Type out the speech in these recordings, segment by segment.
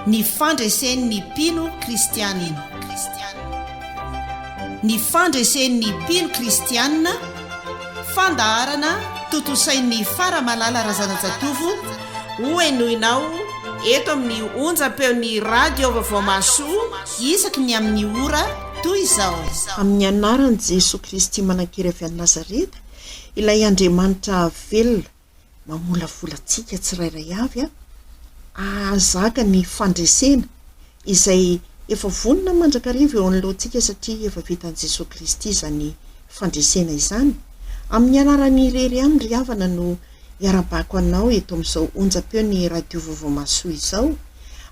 ny fandresen'ny mpino kristianina. Ny fandresen'ny mpino kristianina, fandaharana totosain'ny faramalala razanajatovo hoenoinao eto amin'ny onjam-peon'ny radio vaovao masoa isaky ny amin'ny ora toy izao. Amin'ny anaran'i Jesosy Kristy manankely avy any Nazareta, ilay Andriamanitra velona mamolavolantsika tsirairay avy azaka ny fandresena izay efa vonona mandrakariva eo anoloantsika satria efa vitan'i Jesosy Kristy izany fandresena izany. Amin'ny anaran'ny irery any ry havana no iarabako anao eto amin'izao onjam-peo ny radio vaovao masoa izao,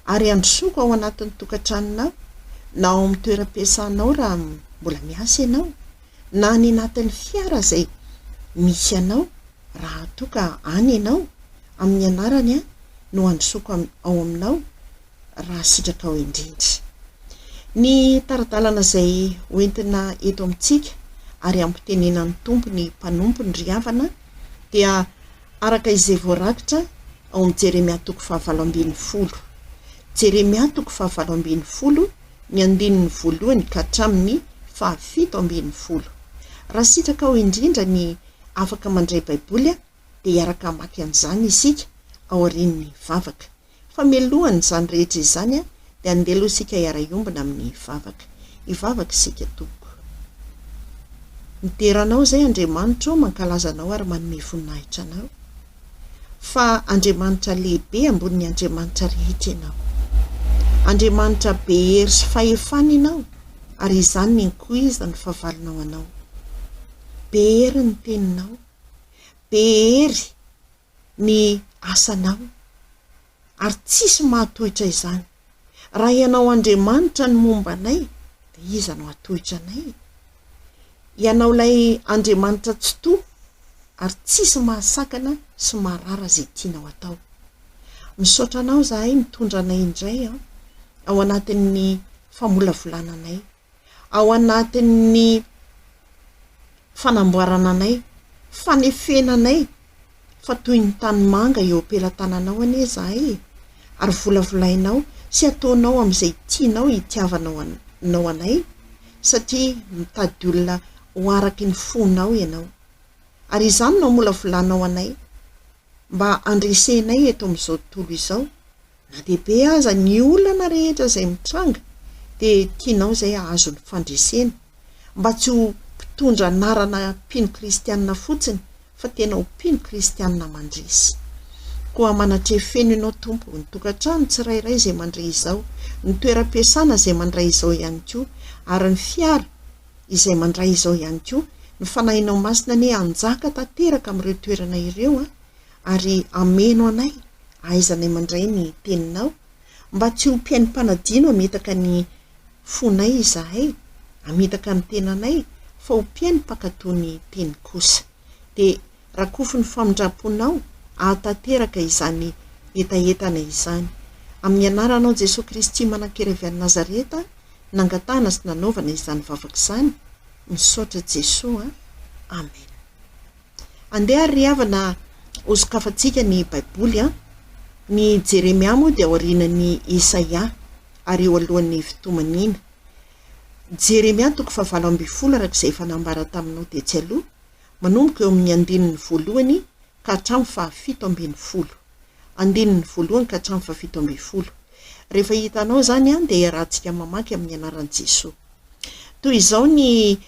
ary androsoko ao anatin'ny tokantranonao na ao amin'ny toeram-piasanao raha mbola miasa ianao, na ny anatin'ny fiara izay misy anao raha toka any ianao, amin'ny anarany no androsoko ao aminao raha sitraka ao indrindra. Ny taradalana izay hoentina eto amintsika ary ampitenenan'ny tompony mpanompony ry havana dia araka izay voarakitra ao amin'ny Jeremia 7:20. Jeremia 7:20 ny andininy voalohany ka hatramin'ny 7:20. Raha sitraka ao indrindra ny afaka mandray baiboly dia iaraka mamaky an'izany isika ao aorian'ny vavaka. Fa mialohany izany rehetra izany dia andeha aloha isika hiara-iombana amin'ny vavaka. Ivavaka isika tompoko. Miteranao izay Andriamanitra mankalaza anao ary manome voninahitra anao. Fa Andriamanitra lehibe ambonin'ny Andriamanitra rehetra ianao. Andriamanitra be hery sy fahefana ianao, ary izany ny ankoiza ny fahavalonao anao. Be hery ny teninao, be hery ny asanao, ary tsisy mahatohitra izany. Raha ianao Andriamanitra ny momba anay, dia iza no hatohitra anay? Ianao ilay Andriamanitra tsy toa, ary tsisy mahasakana sy maharara izay tianao atao. Misaotra anao zahay mitondra anay indray ao anatin'ny famolavolananay, ao anatin'ny fanamboarana anay, fanefenanay, fa toy ny tanimanga eo ampelantananao anie zahay, ary volavolainao sy ataonao amin'izay tianao hitiavanao anay, satria mitady olona ho araky ny fonao ianao. Ary izany no molavolanao anay mba andresenay eto amin'izao tontolo izao, na dehibe aza ny olana rehetra izay mitranga dia tianao izay ahazo ny fandresena, mba tsy ho mpitondra anarana mpino kristianina fotsiny fa tena ho mpino kristianina mandresy. Koa manatrefeno ianao tompo ny tokantrano tsirairay izay mandray izao, ny toeram-piasana izay mandray izao ihany koa, ary ny fiara izay mandray izao ihany koa. Ny fanahinao masina ny anjaka tanteraka amin'ireo toerana ireo ary ameno anay ahaizanay mandray ny teninao, mba tsy ho mpiaim-panadino ametaka ny fonay izahay, ametaka ny tenanay, fa ho mpiaim-pakatoa ny teny kosa. Dia rakofo ny famindraponao ahatanteraka izany etaetana izany. Amin'ny anaranao Jesosy Kristy manankely avy any Nazareta, nangatana sy nanaovana izany vavaka izany, misaotra Jesosy. Amen. Andeha ry havana osokafantsika ny baiboly ny Jeremia moa dia aorianan'ny Isaia ary eo alohan'ny fitomanina. Jeremia 7:20 araka izay efa nambara taminao tetsy aloha, manomboka eo amin'ny andininy voalohany ka hatramin'ny 7:20. Andininy voalohany ka hatramin'ny 7:20. Rehefa hitanao zany dia iarahantsika mamaky amin'ny anaran'i Jesosy. Toy izao ny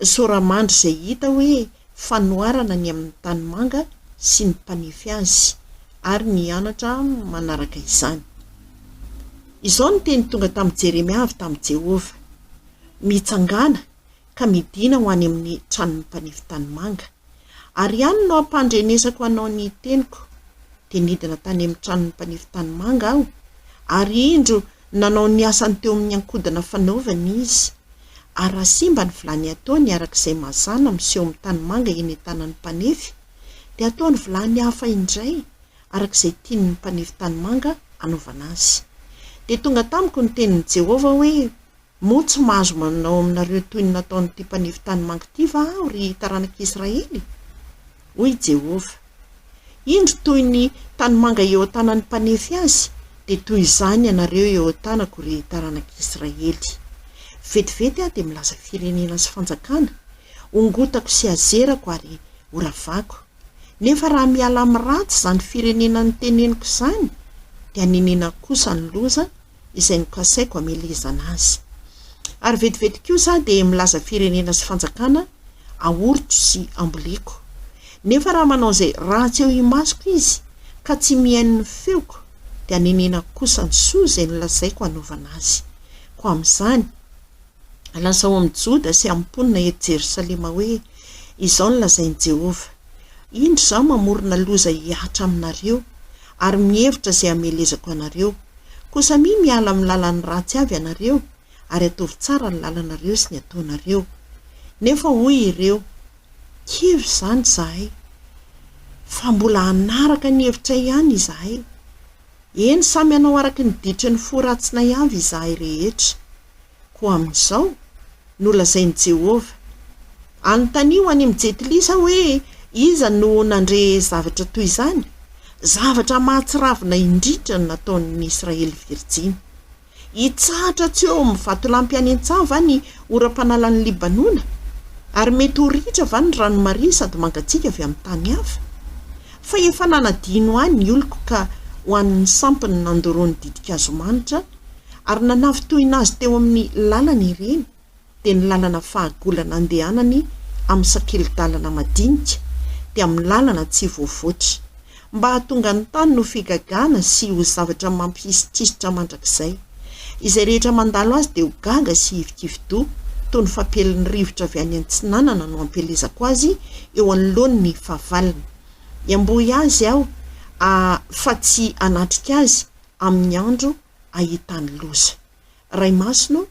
soramandry izay hita hoe fanoharana ny amin'ny tanimanga sy ny mpanefy azy, ary ny anatra manaraka izany. Izao ny teny tonga tamin'i Jeremia avy tamin'i Jehova: mitsangana ka midina ho any amin'ny tranon'ny mpanefy tanimanga, ary ihany no ampandrenesako anao ny teniko. Dia nidina tany amin'ny tranon'ny mpanefy tanimanga aho, ary indro nanao ny asany teo amin'ny ankodina fanaovana izy. Ary raha simba ny vilany ataony arak'izay mazana miseho amin'ny tanimanga eny tanan'ny mpanefy, dia ataony vilany hafa indray arak'izay tian'ny mpanefy tanimanga anaovana azy. Dia tonga tamiko ny tenin'i Jehova hoe: moa tsy mahazo manao aminareo toy ny nataon'ity mpanefy tanimanga ity va aho ry taranak'Israely? Hoy Jehova: indro toy ny tanimanga eo tanan'ny mpanefy azy dia toy izany ianareo eo tanako ry taranak'Israely. Vetivety aho dia milaza firenena sy fanjakana, ongotako sy azerako ary oravako. Nefa raha miala amin'ny ratsy izany firenena ny teneniko izany, dia ninina kosa ny loza izay nokasaiko hamelezana azy. Ary vetivety kosa dia milaza firenena sy fanjakana aorito sy amboliko. Nefa raha manao izay ratsy eo imasoko izy ka tsy mihaino ny feoko, dia ninina kosa ny soa izay nolazaiko hanaovana azy. Ko amin'izany lasa ao amin'ny Joda sy amin'ny mponina eto Jerosalema hoe, izao no lazain'i Jehova: indro izao mamorona loza hiatra aminareo ary mihevitra izay hamelezako anareo. Kosa miala amin'ny lalany ratsy avy ianareo ary ataovy tsara ny lalanareo sy ny ataonareo. Nefa hoy ireo, kivy izany izahay, fa mbola hanaraka ny hevitra ihany izahay. Eny, samy hanao araka ny ditry ny foratsinay avy izahay rehetra. Ko amin'izao nolazain'i Jehova: anontania ho any amin'ny Jetilisa hoe iza no nandre zavatra toy izany, zavatra mahatsiravina indritra no nataon'ny Israely Virjiny. Hitsahatra tsy eo amin'ny vatolampy any an-tsava ny oram-panalan'ny Libanona, ary mety ho ritra va ny ranomaria sady mangatsiaka avy amin'ny tany hafa. Fa efa nanadino any ny oloko ka ho an'ny sampiny nandoroany didikazomanitra, ary nanavitoina azy teo amin'ny lalana ireny, dia ny lalana fahagolana andehanany amin'ny sakelo-dalana madinika, dia amin'ny lalana tsy voavoatra, mba hahatonga ny tany no figagana sy ho zavatra mampisitrisitra mandrakizay. Izay rehetra mandalo azy dia ho gaga sy hivikividoa, toy ny fampieliny rivotra avy any Antsinanana no ampelezako azy eo anoloany ny fahavaliny. Iambohy azy aho fa tsy anatrika azy amin'ny andro ahitany loza. Ray Masino,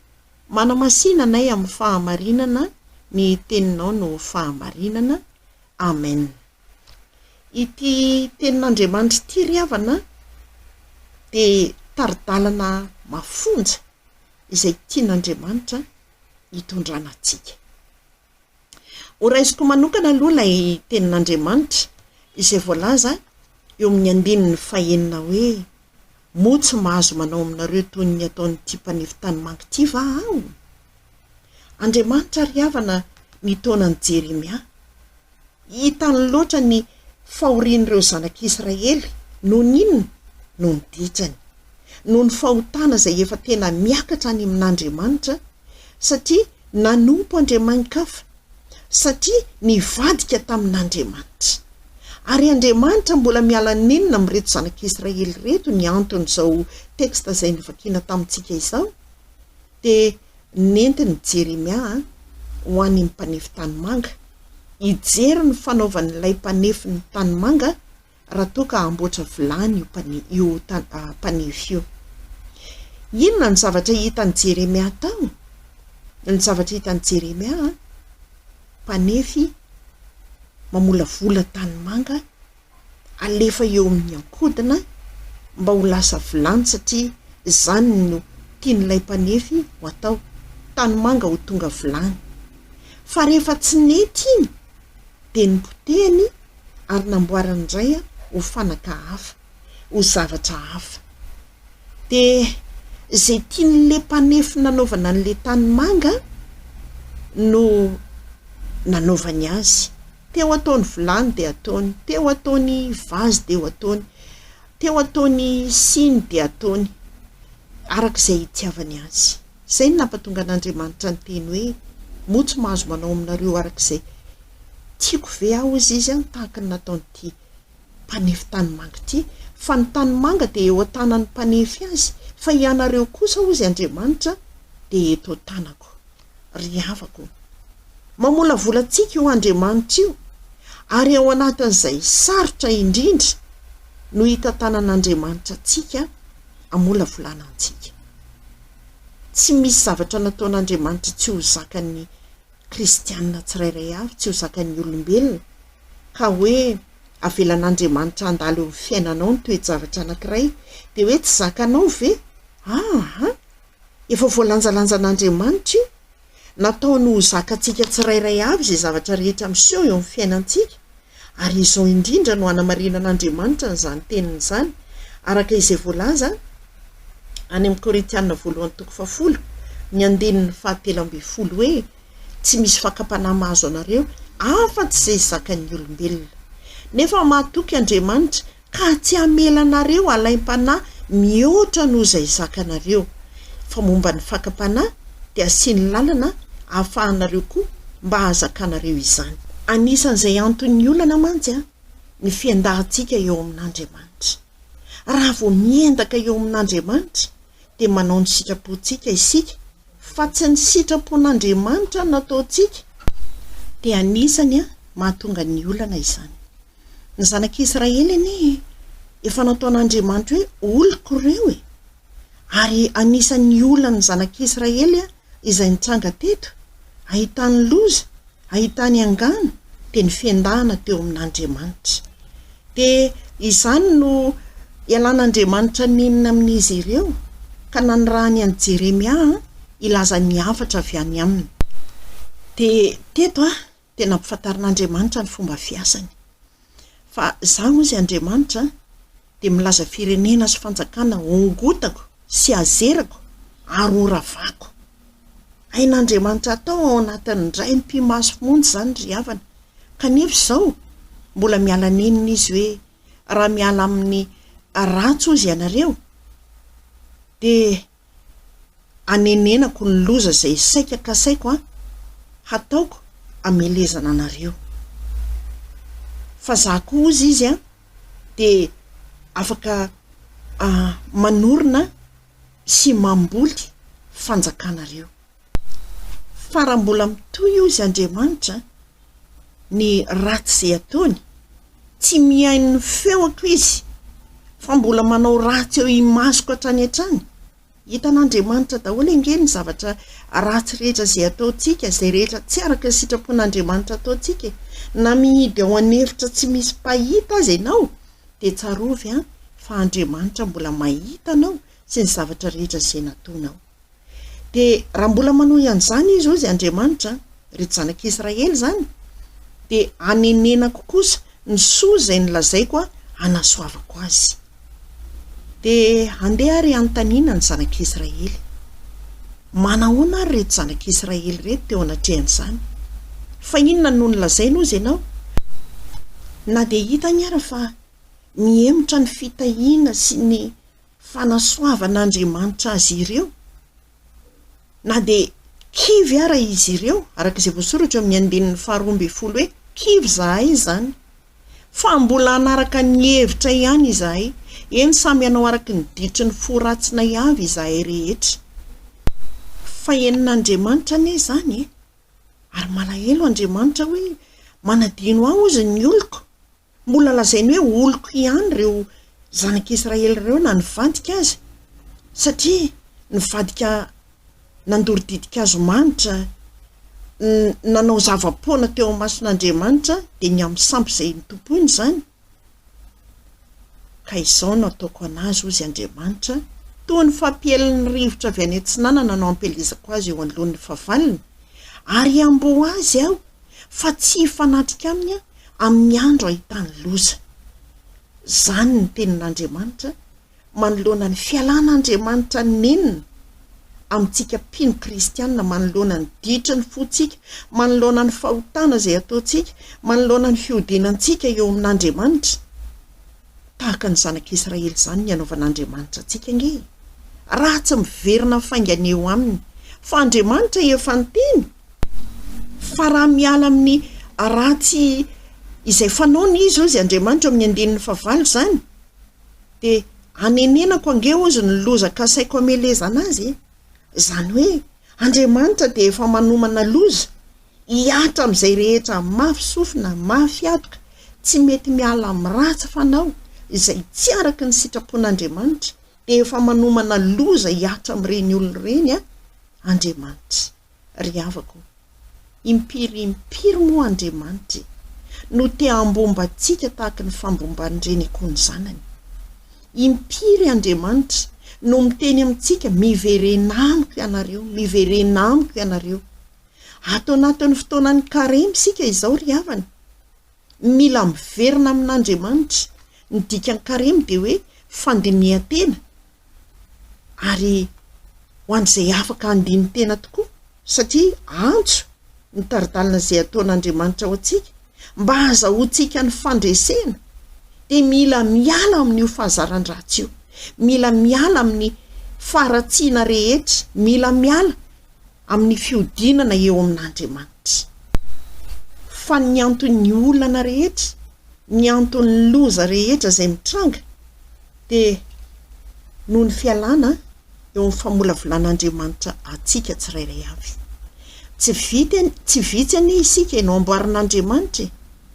manamasina nay amin'ny fahamarinana, ny teninao no fahamarinana. Amen. Ity tenin'Andriamanitra ity ry havana dia taridalana mafonja izay tian'Andriamanitra hitondrana antsika. Horaisiko manokana aloha ilay tenin'Andriamanitra izay voalaza eo amin'ny andinin'ny fahenina hoe, motsy mahazo manao aminareo toy ny ataon'ity mpanefy tanimanga ity va aho? Andriamanitra ry havana ny taonan'i Jeremia, hitany loatra ny fahorian'ireo zanak'Israely noho n'inona? Noho ny ditrany, noho ny fahotana izay efa tena miakatra any amin'Andriamanitra, satria nanompo Andriamanikafa, satria nivadika tamin'Andriamanitra. Ary Andriamanitra mbola miala ninona amin'ireto zanak'Israely reto. Ny anton'izao teksta izay nivakiana tamintsika izao dia nentiny Jeremia ho an'ny mpanefy tanimanga, hijery ny fanaovan'ilay mpanefy ny tanimanga raha toa ka amboatra vilany io mpanefy io. Inona ny zavatra hitan'i Jeremia tao? Ny zavatra hitan'i Jeremia, mpanefy mamolavola tanimanga, alefa eo amin'ny ankodina mba ho lasa vilany, satria izany no tian'ilay mpanefy ho atao, tanimanga ho tonga vilany. Fa rehefa tsy nety iny dia nipotehany ary namboarany indray ho fanaka hafa, ho zavatra hafa. Dia izay tian'ilay mpanefy nanaovana an'ilay tanimanga no nanaovany azy. Teo ataony vilany dia ataony, teo ataony vazy dia ataony, teo ataony siny dia ataony, arak'izay hitiavany azy. Izay ny nampatonga an'Andriamanitra ny teny hoe, motsy mahazo manao aminareo arak'izay tiako ve aho izy tahaka ny nataon'ity mpanefy tanimanga ity. Fa ny tanimanga dia eo an-tanan'ny mpanefy azy, fa ianareo kosa hozy Andriamanitra dia eto tanako. Ry havako, mamolavola antsika io Andriamanitra io, ary ao anatin'izay sarotra indrindra no hita tanan'Andriamanitra antsika amolavolana antsika. Tsy misy zavatra nataon'Andriamanitra tsy ho zakan'ny kristianina tsirairay avy, tsy ho zakan'ny olombelona, ka hoe avelan'Andriamanitra handalo eo amin'ny fiainanao ny toe-javatra anankiray dia hoe tsy zakanao ve? Efa voalanjalanjan'Andriamanitra io, nataony ho zakantsika tsirairay avy izay zavatra rehetra miseho eo amin'ny fiainantsika. Ary izao indrindra no hanamarinan'Andriamanitra n'izany tenin' izany, araka izay voalaza Any amin'ny Korintiana 1:10 ny andinin'ny 7:10 hoe tsy misy fakapanahy mahazo anareo afa-tsy izay zakan'ny olombelona, nefa mahatoky Andriamanitra ka tsy hamela anareo alaim-panahy mihoatra noho izay zakanareo, fa momba ny fakapanahy dia asiany lalana ahafahanareo koa mba hahazakanareo izany. Anisan'izay anton'ny olana mantsy ny fiandahantsika eo amin'Andriamanitra. Raha vao miendaka eo amin'Andriamanitra dia manao ny sitrapontsika isika, fa tsy ny sitrapon'Andriamanitra nataontsika dia anisany mahatonga ny olana izany. Ny zanak'Israely anie efa nataon'Andriamanitra hoe oloko ireo ary anisan'ny olana ny zanak'Israely izay nitranga teto, ahitany loza, ahitany angano dia ny fiandahana teo amin'Andriamanitra. Dia izany no ialan'Andriamanitra ninina amin'izy ireo ka nanirahany an'i Jeremia ilaza ny hafatra avy any aminy. Dia teto dia nampifantarin'Andriamanitra ny fomba fiasany. Fa zaho ozy Andriamanitra dia milaza firenena sy fanjakana hongotako sy azerako ary horavako. Ain'Andriamanitra atao ao anatin'ny indray ny mpimaso monjy izany ry havana, kanefa izao mbola miala nenina izy hoe raha miala amin'ny ratso izy ianareo dia anenenako ny loza izay saika kasaiko hataoko amelezana anareo. Fa za koa ozy izy dia afaka manorina sy mamboly fanjakanareo. Fa raha mbola mitoy izy Andriamanitra ny ratsy izay ataony, tsy mihaino ny feoko izy fa mbola manao ratsy eo imasoko hatrany hatrany, hitan'Andriamanitra daholo ange ny zavatra ratsy rehetra izay ataontsika, izay rehetra tsy araka ny sitrapon'Andriamanitra ataontsika. Na mihidy ao an'hevitra tsy misy mpahita azy ianao dia tsarovy fa Andriamanitra mbola mahita anao sy ny zavatra rehetra izay nataonao. Dia raha mbola manao an'izany izy ozy Andriamanitra, reto zanak'Israely izany, dia anenenako kosa ny soa izay nolazaiko hanasoavako azy. Dia andeha ary anontaniana ny zanak'Israely, manahoana ary reto zanak'Israely reto teo anatrehan'izany? Fa inona no nolazaina ozy ianao? Na dia hitany ara fa mihemotra ny fitahiana sy ny fanasoavan'Andriamanitra azy ireo, na dia kivy ara izy ireo, araka izay voasoratra amin'ny andinin'ny 12 hoe kivy zahay izany, fa mbola anaraka ny hevitra ihany izahay, eny samy anao araka ny ditry ny foratsinay avy izahay rehetra. Fa enin'Andriamanitra anie izany ary malahelo Andriamanitra hoe manadino aho ozy ny oloko, mbola lazainy hoe oloko ihany ireo zanak'Israely ireo na nivadika azy, satria nivadika nandorodidika azo manitra, nanao zava-poana teo mason'Andriamanitra dia ny amin'ny sampy izay nitompony izany. Ka izao no ataoko anazy ozy Andriamanitra, toy ny fampieliny rivotra avy any antsinanana no ampelezako azy eo anoloan'ny fahavaliny, ary ambo azy aho fa tsy fanatrika aminy amin'ny andro ahitany loza. Zany ny tenin'Andriamanitra manoloana ny fialan'Andriamanitra nenina amintsika mpino kristianina, manoloana ny ditry ny fotsika, manoloana ny fahotana izay ataontsika, manoloana ny fiodinantsika eo amin'Andriamanitra. Tahaka ny zanak'Israely izany ny anaovan'Andriamanitra antsika nge, raha tsy miverina faingana eo aminy, fa Andriamanitra efa niteny. Fa raha miala amin'ny ratsy izay fanaony izy ozy Andriamanitra amin'ny andinin'ny 9 izany, dia anenenako ange ozy ny loza kasaiko amelezana azy. Izany hoe Andriamanitra dia efa manomana loza hiatra amin'izay rehetra mafy sofina, mafy atoka, tsy mety miala amin'ny ratsy fanao izay tsy araka ny sitrapon'Andriamanitra, dia efa manomana loza hiatra amin'ireny olona ireny Andriamanitra. Ry havako, impiry moa Andriamanitra no te hambombantsika tahaka ny fambomban'ireny akoho ny zanany. Impiry Andriamanitra no miteny amintsika miverena amiko ianareo, miverena amiko ianareo. Ato anatin'ny fotoanan'ny karemy sika izao ry havana, mila miverina amin'Andriamanitra. Ny dikan'ny karemy dia hoe fandinihan-tena, ary ho an'izay afaka andiny tena tokoa satria antso ny taridalina izay ataon'Andriamanitra ao antsika mba azahoantsika ny fandresena dia mila miala amin'io fahazaran-dratsy io, mila miala amin'ny faratsiana rehetra, mila miala amin'ny fiodinana eo amin'Andriamanitra. Fa ny anton'ny olana rehetra, ny anton'ny loza rehetra izay mitranga dia noho ny fialana eo amin'ny famolavolan'Andriamanitra atsika tsirairay avy. Tsy vitsy anie isika no amboarin'Andriamanitra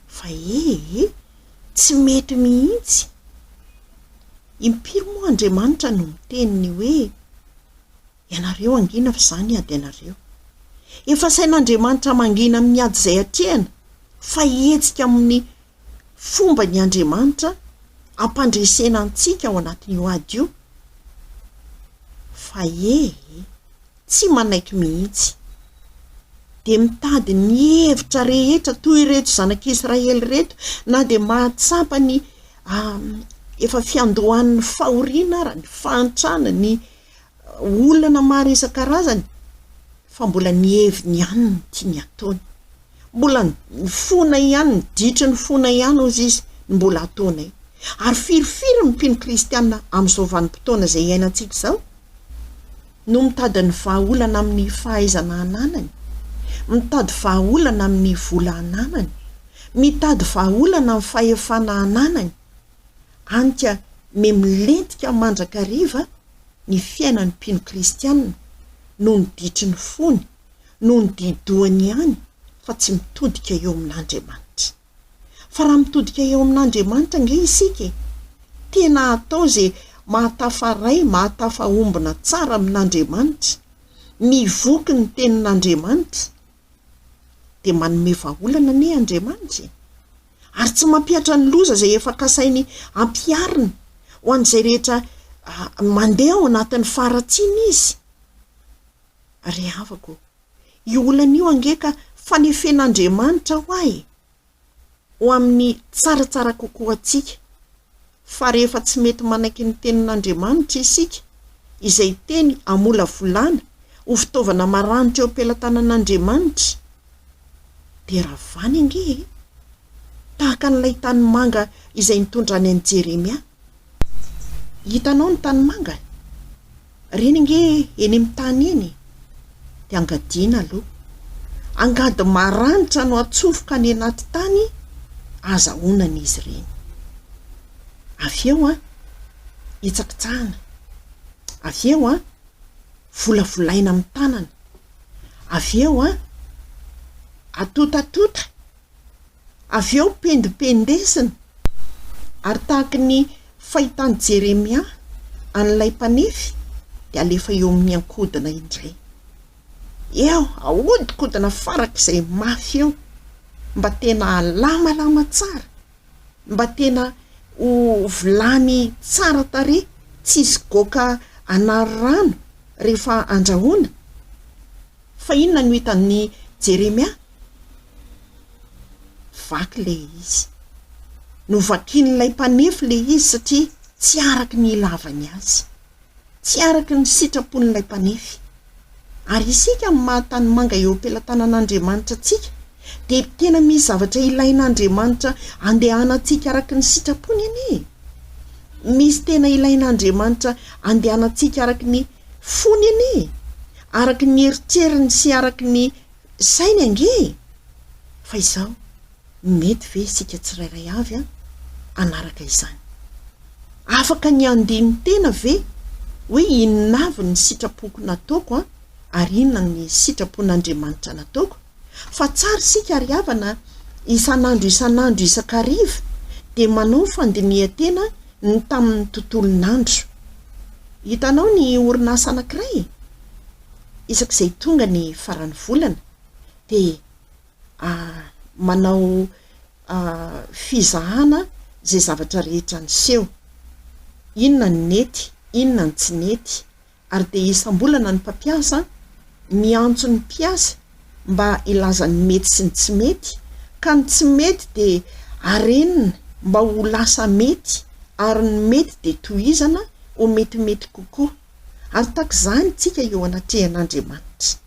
fa tsy mety mihitsy. Impiry moa Andriamanitra no miteniny hoe ianareo angina fa izany ady ianareo. Efa sain'Andriamanitra mangina amin'ny ady izay hatrehana fa hetsika amin'ny fomba ny Andriamanitra ampandresena antsika ao anatin'io ady io. Fa tsy manaiky mihitsy dia mitady ny hevitra rehetra toy ireto zanak'Israely reto na dia mahatsapa ny efa fiandohan'ny fahoriana ara ny fahantrana ny olana maro isan-karazany fa mbola ny heviny ihany ny tiany ataony, mbola ny fona ihany ny ditry ny fona ihany ozy izy mbola ataonay. Ary firifiry ny mpino kristianina amin'izao vanim-potoana izay iainantsika izao no mitady ny vahaolana amin'ny fahaizana ananany, mitady vahaolana amin'ny vola ananany, mitady vahaolana amin'ny fahefana ananany, anka milentika mandrakariva ny fiainan'ny mpino kristianina noho ny ditry ny fony, noho ny didohany ihany fa tsy mitodika eo amin'Andriamanitra. Fa raha mitodika eo amin'Andriamanitra nge isika tena atao izay mahatafaray, mahatafahombona tsara amin'Andriamanitra, mivoky ny tenin'Andriamanitra dia manome vahaolana anie Andriamanitra. Ary tsy mampiatra ny loza izay efa kasainy ampiarina ho an'izay rehetra mandeha ao anatin'ny faratsiana izy. Ry havako, io olana io angeka fanefen'Andriamanitra ho amin'ny tsaratsara kokoa atsika. Fa rehefa tsy mety manaiky ny tenin'Andriamanitra isika izay teny amola volana ho fitaovana maranitra eo am-pelatanan'Andriamanitra dia ravany ange tahaka n'ilay tanimanga izay nitondra any an'i Jeremia. Hitanao ny tanimanga? Reny nge eny amin'ny tany eny dia angadiana aloha, angady maranitra no atsofoka any anaty tany azahoana izy ireny. Avy eo hitsakitsahana, avy eo volavolaina amin'ny tanana, avy eo atotatota, avy eo pendipendesina. Ary tahaka ny fahitan'i Jeremia an'ilay mpanefy dia alefa eo amin'ny ankodina indray. Eo ahodikodina farak'izay mafy eo mba tena alamalama tsara, mba tena ho vilany tsara tarehy, tsisy goka anary rano rehefa andrahoana. Fa inona no hitan'ny Jeremia? Vaky le izy, novakian'ilay mpanefy le izy satria tsy araky ny ilavany azy, tsy araky ny sitrapon'ilay mpanefy. Ary isika amin'ny mahatany manga eo am-pelatanan'Andriamanitra atsika dia tena misy zavatra ilain'Andriamanitra andehanantsika araky ny sitrapony anie. Misy tena ilain'Andriamanitra andehanantsika araky ny fony anie, araky ny eritseriny sy araky ny sainy ange. Fa izao mety ve isika tsirairay avy anaraka izany? Afaka ny andiny tena ve hoe inona avy ny sitrapoko nataoko ary inona ny sitrapon'Andriamanitra nataoko? Fa tsara sika ary havana isan'andro isan-kariva dia manao fandinihan-tena ny tamin'ny tontolon'andro. Hitanao ny orinasa anankiray isak'izay tonga ny faran'ny volana dia manao fizahana zay zavatra rehetra niseho, inona ny nety, inona ny tsy nety, ary dia isam-bolana ny mpampiasa miantso ny mpiasa mba ilaza ny mety sy ny tsy mety, ka ny tsy mety dia arenina mba ho lasa mety, ary ny mety dia tohizana ho metimety kokoa, ary tak'izany tsika eo anatrehan'Andriamanitra.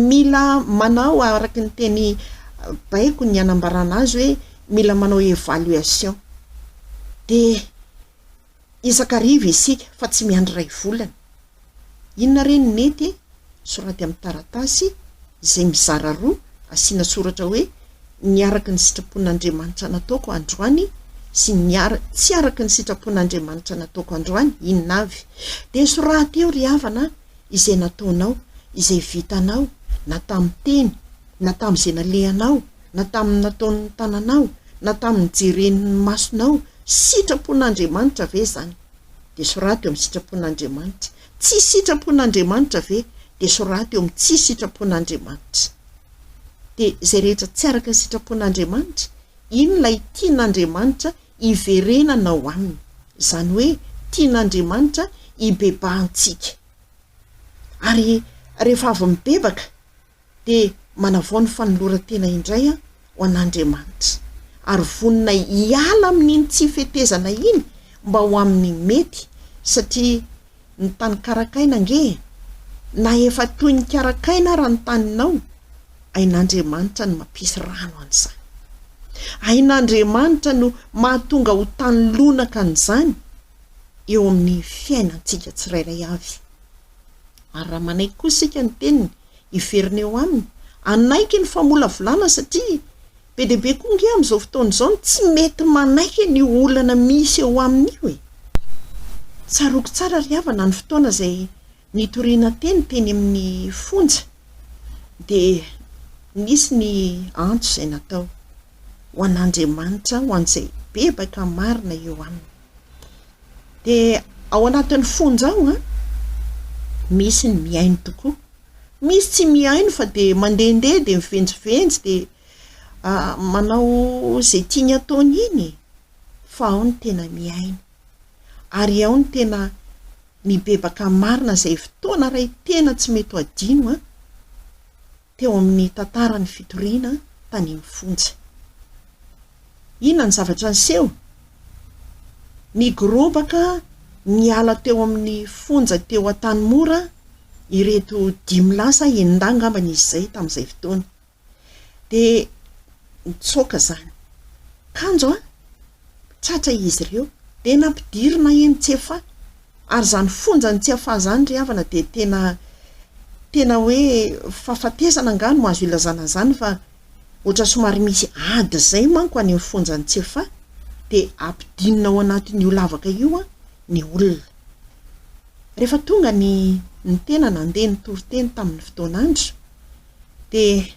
Mila manao araky ny teny baiko ny anambarana azy hoe mila manao évaluation. De isakariva isika fa tsy miandry ray volana. Inona reny nety? Soraty amin'ny taratasy izay mizara 2, asiana soratra hoe ny araky ny sitrapon'Andriamanitra nataoko androany sy tsy araky ny sitrapon'Andriamanitra nataoko androany, inona avy? De soraty eo ry havana izay nataonao, izay vitanao, na tamin'ny teny, na tamin'izay nalehanao, na tamin'ny nataon'ny tananao, na tamin'ny jeren'ny masonao, sitrapon'Andriamanitra ve zany? De soraty eo amin'ny sitrapon'Andriamanitra. Tsy sitrapon'Andriamanitra ve? De soraty eo amin'ny tsy sitrapon'Andriamanitra. De zay rehetra tsy araka ny sitrapon'Andriamanitra, iny lay tian'Andriamanitra iverenanao aminy. Zany hoe tian'Andriamanitra ibebahantsika. Ary rehefa avy mibebaka de manavao ny fanoloran-tena indray ho an'Andriamanitra. Ary vonina hiala amin'iny tsy fetezana iny mba ho amin'ny mety, satria ny tany karakaina nge na efa toy ny karakaina raha ny taninao, ain'Andriamanitra no mampisy rano an'izany. Ain'Andriamanitra no mahatonga ho tany lonaka an'izany eo amin'ny fiainantsika tsirairay avy. Ary raha manaiky kosa sika ny teniny iverina eo aminy, anaiky ny famolavolana, satria be dia be koa nge amin'izao fotoana izao tsy mety manaiky ny olana misy eo amin'io e. Tsaroko tsara ry havana ny fotoana izay nitoriana teny amin'ny fonja, de nisy ny antso izay natao ho an'Andriamanitra ho an'izay bebaka marina eo aminy. De ao anatin'ny fonja ao misy ny miaino tokoa, misy tsy miaino fa de mandehandeha de mivenjivenjy de manao zay tiany ataony iny, fa ao ny tena miaino. Ary ao ny tena mibebaka marina izay fotoana ray tena tsy mety ho adino teo amin'ny tantaran'ny fitoriana tany mifonja. Inona ny zavatra niseho? Ny gorobaka niala teo amin'ny fonja teo an-tanimora, ireto 5 lasa endanga ambany izy izay tamin'izay fotoana. De nitsoaka zany. Kanjo tratra izy ireo de nampidirina eny Tsefa. Ary zany fonja ny Tsefa zany ry havana de tena hoe fahafatesana angano ho azo ilazana zany, fa ohatra somary misy ady zay manko any amin'ny fonja ny Tsefa, de ampidinina ao anatin'io lavaka io ny olona. Rehefa tonga ny tena nandeha ny toriteny tamin'ny fotoanandro, de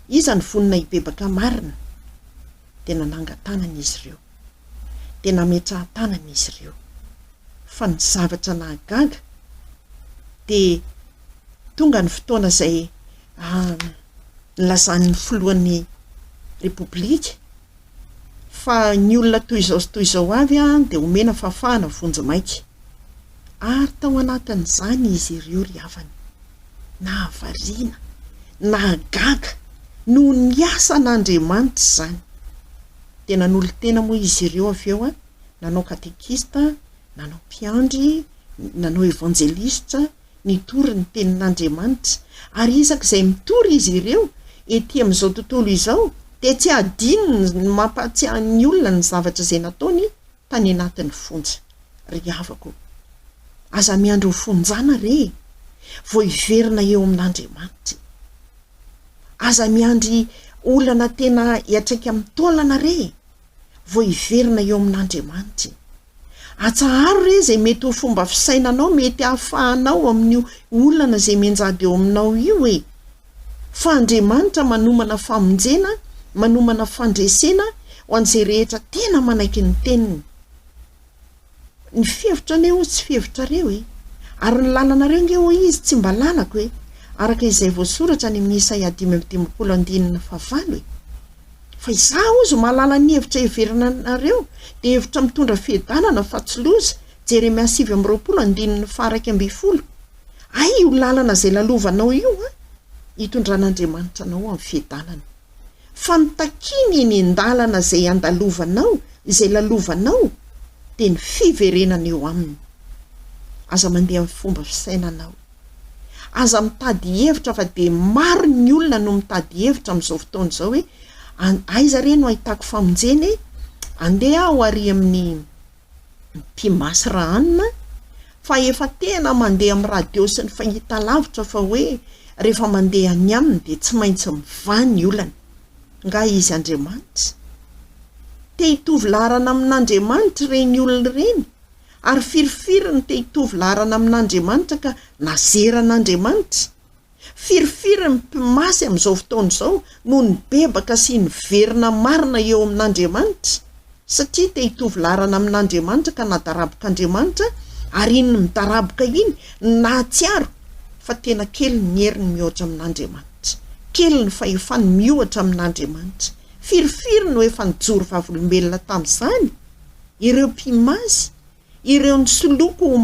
iza ny vonina hibebaka marina, de nanangan-tanana izy ireo, de nametrahan-tanana izy ireo. Fa ny zavatra nahagaga de tonga ny fotoana izay nilazan'ny filohan'ny repoblika fa ny olona toy izao avy de omena fafana vonjy maika. Ary tao anatin'izany izy ireo ry havana, nahavariana, nahagaga noho ny asan'Andriamanitra zany. De nanolo tena moa izy ireo avy eo nanao katekista, nanao mpiandry, nanao evangelista, nitory ny tenin'Andriamanitra. Ary isak'izay mitory izy ireo ety amin'izao tontolo izao, de tsy adino mampatsiahy ny olona ny zavatra izay nataony tany anatin'ny fonja. Ry havako, aza miandro ho fonjana re, vao hiverina eo amin'Andriamanitra. Aza miandry olana tena hiatraika amin'ny taolana re, vao hiverina eo amin'Andriamanitra. Atsaharo re zay mety ho fomba fisainanao, mety hahafahanao amin'io olana zay menjady eo aminao io e. Fa Andriamanitra manomana famonjena, manomana fandresena ho an'izay rehetra tena manaiky ny teniny. Ny fihevitraneo tsy fihevitrareo e, ary ny lalana nge ho izy tsy mba lalako e, araka izay voasoratra ny amin'ny Isaia 5:9 e. Fa izaho ozy mahalala ny hevitra heverinareo, de hevitra mitondra fiadanana fa tsy loza. Jeremia 7:20. Ay io lalana zay lalovanao io hitondran'Andriamanitra anao amin'ny fiadanana. Fa nitakiny eny an-dalana zay andalovanao, izay lalovanao, de ny fiverenana eo aminy. aza mandeha amin'ny fomba fisainanao, aza mitady hevitra fa de maro ny olona no mitady hevitra amin'izao fotoana izao hoe aiza re no ahitako famonjeny, andeha aho ary amin'ny mpimasy rahanina, fa efa tena mandeha amin'ny radio sy ny fahitalavitra fa hoe rehefa mandeha ny aminy de tsy maintsy mivany ny olana. Nga izy Andriamanitra te hitovy larana amin'Andriamanitra reny olona reny, ary firifiriny te hitovy larana amin'Andriamanitra ka nazeran'Andriamanitra. Firifiriny mpimasy amin'izao fotoana izao no ny bebaka sy ny verina marina eo amin'Andriamanitra, satria te hitovy larana amin'Andriamanitra ka nadarabok'Andriamanitra, ary iny midaraboka iny nahatsiaro fa tena kely ny heriny mihoatra amin'Andriamanitra, kely ny fahefany mihoatra amin'Andriamanitra. Firifiriny no efa nijoro vavolombelona tamin'izany ireo mpimasy, ireo ny soloko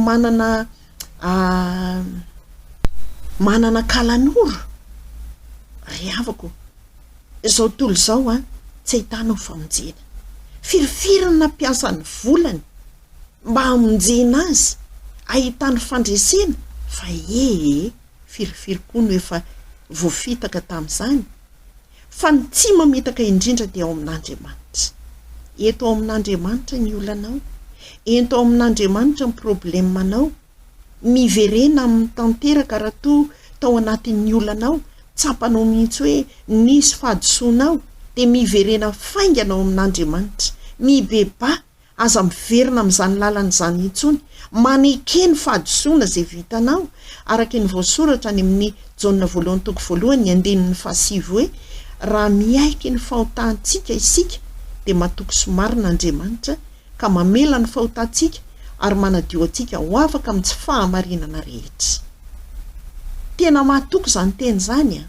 manana kalanoro. Ry havako, izao tontolo izao tsy ahitana famonjena. Firifiriny nampiasa ny volany mba hamonjena azy, ahitany fandresena, fa firifiry koa no efa voafitaka tamin'izany. Fa ny tsy mametaka indrindra dia ao amin'Andriamanitra. Eto ao amin'Andriamanitra ny olanao, eto ao amin'Andriamanitra ny problemanao. Miverena amin'ny tanteraka raha toa tao anatin'ny olanao, tsapanao mihitsy hoe nisy fahadisoanao, de miverena fainganao amin'Andriamanitra. Mibeba aza miverina amin'izany lalan'izany intsony, manekeny fahadisoana izay vitanao, araka ny voasoratra any amin'ny Jaona 1:1 hoe raha miaiky ny fahotahantsika isika de matoky somarin'Andriamanitra ka mamela ny fahotantsika ary manadio antsika ho afaka amin'ny tsy fahamarinana rehetra. Tena matoky izany teny izany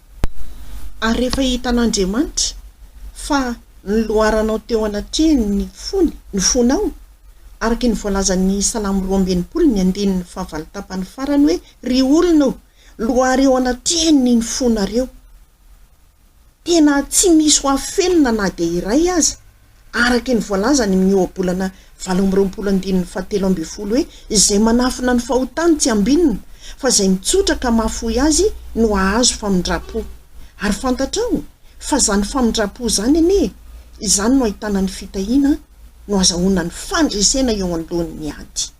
ary rehefa hitan'Andriamanitra fa ny loharanao teo anatrehany ny fonao, araka ny voalazan'ny Salamo 2:20 farany hoe ry olona lohareo anatrehany ny fonareo. Tena tsy misy ho afenina na de iray aza, araka ny voalazany amin'ny ohabolana 7:17 hoe izay manafina ny fahotany tsy ambinina, fa izay mitsotra ka mahafoy azy no ahazo famindrapo. Ary fantatrao fa zany famindrapo zany izany no ahitana ny fitahiana no azahoana ny fandresena eo anoloan'ny ady.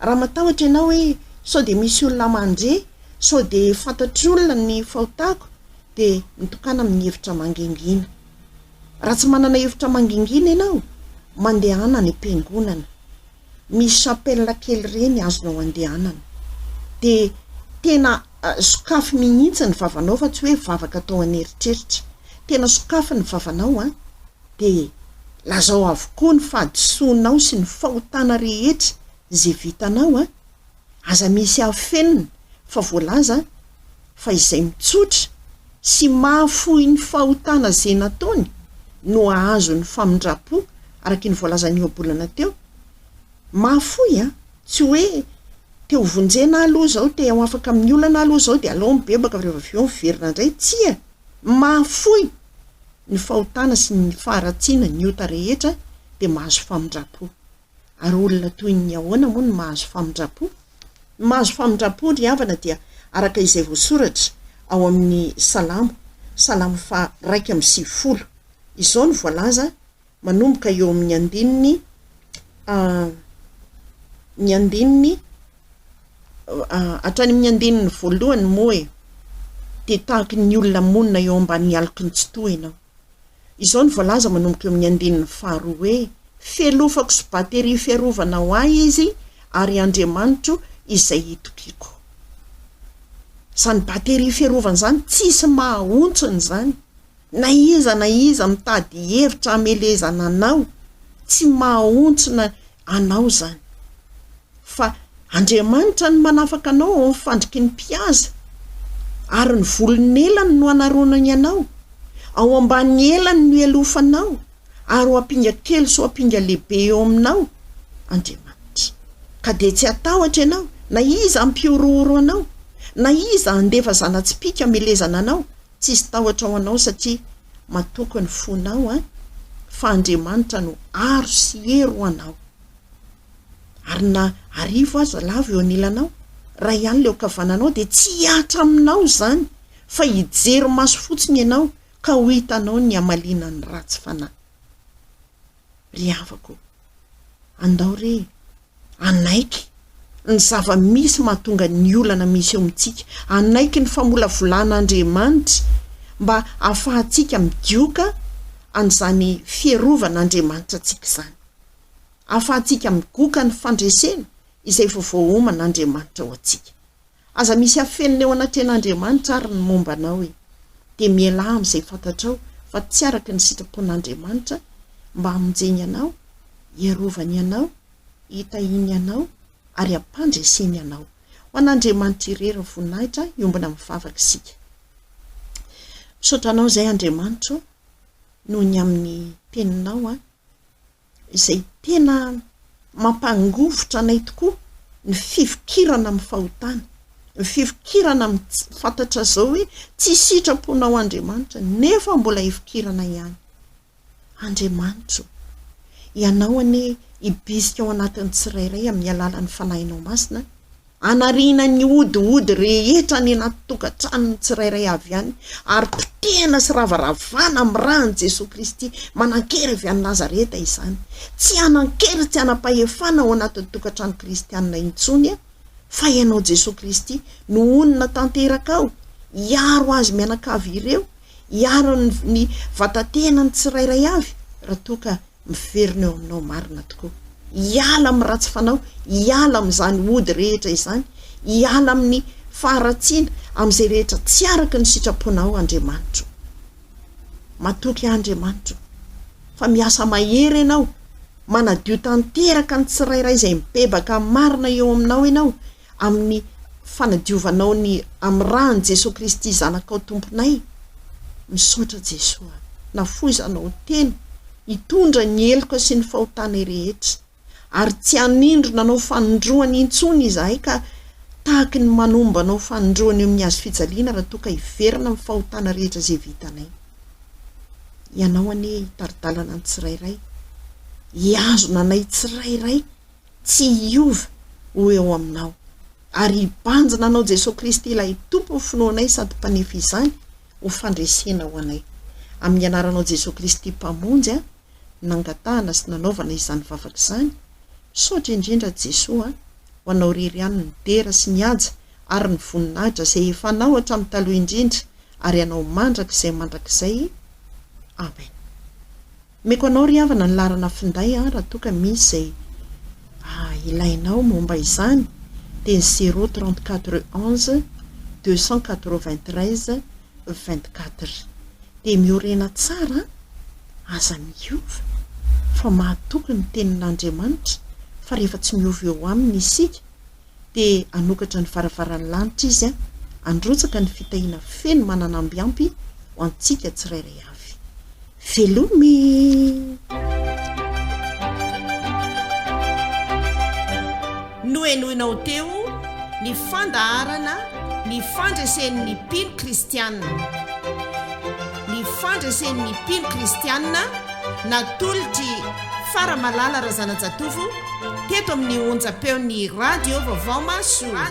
Raha matahotra ianao hoe sao de misy olona mandre, sao de fantatry olona ny fahotako, de mitokana amin'ny hevitra mangingina. Raha tsy manana hevitra mangingina ianao, mandehanana ny ampiangonana, misy chapelle kely reny azonao andehanana, de tena sokafy mihitsy ny vavanao fa tsy hoe vavaka tao aneritreritra. Tena sokafy ny vavanao de lazao avokoa ny fahadisoanao sy ny fahotana rehetra izay vitanao aza misy afenina fa voalaza fa izay mitsotra sy mahafoy ny fahotana izay nataony no ahazo ny famindrapo, araka ny voalazan'ny ohabolana teo. Mahafoy tsy hoe te ho vonjena aloha zao, te ho afaka amin'ny olana aloha zao de alao mibebaka rehefa avy eo miverina indray, tsy mahafoy ny fahotana sy ny faharatsiana ny ota rehetra de mahazo famindrapo. Ary olona toy ny ahoana moa no mahazo famindrapo? Mahazo famindrapo ry havana dia araka izay voasoratra ao amin'ny Salamo 1:20. Izao ny voalaza manomboka eo amin'ny andininy hatrany amin'ny andininy voalohany moa de tahaky ny olona monina eo ambany aloko ny tsy toa ianao. Izao ny voalaza manomboka eo amin'ny andininy faharoa hoe felofako sy batery fiarovana ho ahy izy ary Andriamanitro izay hitokiko. Zany batery fiarovana zany tsisy mahahontsony zany. Na iza mitady hevitra amelezana anao, tsy mahahontsona anao zany. Fa Andriamanitra ny manafaka anao ao amin'ny fandriky ny mpihaza, ary ny volony elany no anaronany anao, ao ambany elany no elofanao, ary ho ampinga kely sy ho ampinga lehibe eo aminao Andriamanitra. Ka de tsy atahotra ianao, na iza ampiorooro anao, na iza andefa zanatspika amelezana anao, tsisy tahotra ao anao satria matoky ny fonao fa Andriamanitra no aro sy ero anao. ary na arivo aza lava eo anilanao raha ihany leo kavananao dia tsy hiatra aminao zany fa hijery maso fotsiny ianao ka ho hitanao ny amaliana ny ratsy fanahy. Ry havako, andao re anaiky ny zava-misy mahatonga ny olana misy eo amintsika, anaiky ny famolavolàn'Andriamanitra mba ahafahantsika midioka an'izany fierovan'Andriamanitra antsika izany, ahafahantsika migoka ny fandresena izay voavoahoman'Andriamanitra ho antsika. Aza misy afenina eo anatin'Andriamanitra ary ny momba anao dia mialahy amin'izay fantatrao fa tsy araka ny sitrapon'Andriamanitra mba hamonjeny anao, hierovany anao, hitahiny anao ary ampandreseny anao. Ho an'Andriamanitra irery ny voninahitra iombana mivavaka isika. Misaotra anao izay Andriamanitra noho ny amin'ny teninao izay tena mampangovotra anay tokoa ny fifikirana amin'ny fahotana, ny fifikirana amin'ny fantatra zao hoe tsy sitraponao Andriamanitra nefa mbola hifikirana ihany. Andriamanitra, ianao ane ibisika ao anatin'ny tsirairay amin'ny alalan'ny fanahinao masina, anariana ny odiody rehetra ny anaty tokantranony tsirairay avy ihany ary potehana sy ravaravana amin'ny ran'i Jesosy Kristy manan-kery avy any Nazareta izany. Tsy anan-kery, tsy anam-pahefana ao anatin'ny tokantrano kristianina intsony fa ianao Jesosy Kristy no onona tanteraka ao, hiaro azy mianakavy ireo, hiaro ny vatantenany tsirairay avy raha toa ka miverina eo aminao marina tokoa. Hiala amin'ny ratsy fanao, hiala amin'izany ody rehetra izany, hiala amin'ny faharatsiana amin'izay rehetra tsy araka ny sitraponao Andriamanitra. Matoky Andriamanitra fa miasa mahery ianao, manadio tanteraka ny tsirairay izay mibebaka marina eo aminao ianao amin'ny fanadiovanao ny amin'ny rany Jesosy Kristy zanakao tomponay. Misaotra Jesosy, nafoizanao tena hitondra ny heloka sy ny fahotana rehetra ary tsy hanindrona anao fanindroany intsony izahay ka tahaka ny manomba anao fanindroany eo amin'ny hazo fijaliana raha toa ka hiverina amin'ny fahotana rehetra izay vitanay. Ianao ane hitaridalana ny tsirairay, hiazona anay tsirairay, tsy hiova ho eo aminao ary hibanjina anao Jesosy Kristy ilay tompo finoanay sady mpanefa izany ho fandresena ho anay. Amin'ny anaranao Jesosy Kristy mpamonjy nangatahana sy nanaovana izany vavaka izany. Misaotra indrindra Jesosy ho anao rery ihany ny dera sy ny haja ary ny voninahitra izay efa anao hatramin'ny taloha indrindra ary anao mandrakizay mandrakizay. Amen. Meko anao ry havana ny larana finday raha toa ka misy izay ilainao momba izany dia 034 11 293 24 dia miorena tsara, aza miova fa mahatoky ny tenin'Andriamanitra fa rehefa tsy miova eo aminy isika dia anokatra ny varavaran'ny lanitra izy androtsaka ny fitahiana feno mananambiampy ho antsika tsirairay avy. Velomy! Noenoinao teo ny fandaharana ny fandresen'ny mpino kristianina. Ny fandresen'ny mpino kristianina natolotry Faramalala Razanajatovo teto amin'ny onjam-peon'ny radio Vaovao Masoa.